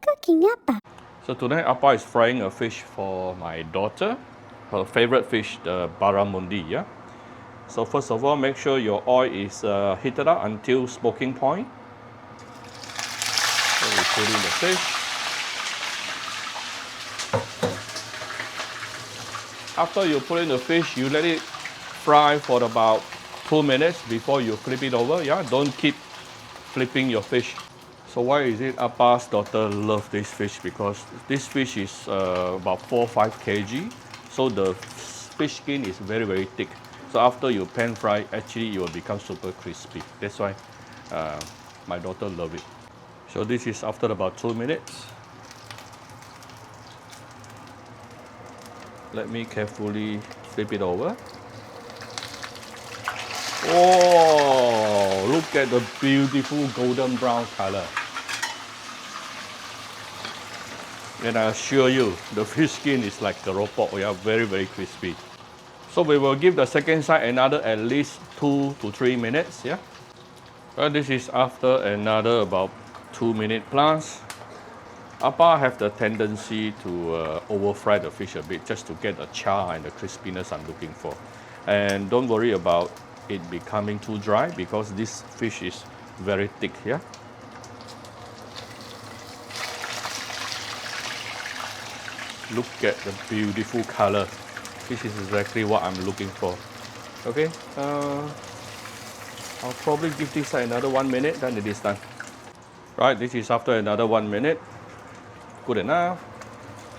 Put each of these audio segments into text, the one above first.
Cooking Appa. So today Appa is frying a fish for my daughter. Her favorite fish, the barramundi, yeah? So first of all, make sure your oil is heated up until smoking point. So we put in the fish. After you put in the fish, you let it fry for about 2 minutes before you flip it over, yeah? Don't keep flipping your fish. So why is it Appa's daughter love this fish? Because this fish is about 4 or 5 kg. So the fish skin is very, very thick. So after you pan fry, actually it will become super crispy. That's why my daughter love it. So this is after about 2 minutes. Let me carefully flip it over. Oh, look at the beautiful golden brown color. And I assure you, the fish skin is like keropok. We are very, very crispy. So we will give the second side another at least 2 to 3 minutes, yeah? Well, this is after another about 2 minutes plus. Appa have the tendency to over fry the fish a bit just to get the char and the crispiness I'm looking for. And don't worry about it becoming too dry because this fish is very thick, yeah? Look at the beautiful color. This is exactly what I'm looking for. Okay, I'll probably give this another 1 minute, then it is done. Right, this is after another 1 minute. Good enough.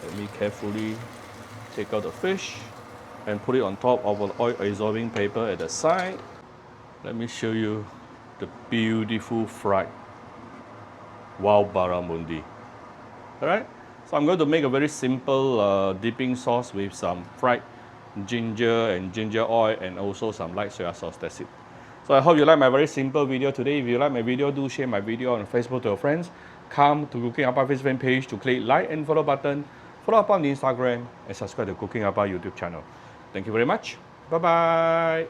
Let me carefully take out the fish and put it on top of an oil absorbing paper at the side. Let me show you the beautiful fried wild barramundi. Alright, so I'm going to make a very simple dipping sauce with some fried ginger and ginger oil and also some light soya sauce. That's it. So I hope you like my very simple video today. If you like my video, do share my video on Facebook to your friends. Come to Cooking Appa Facebook page to click like and follow button. Follow up on Instagram and subscribe to Cooking Appa YouTube channel. Thank you very much. Bye bye.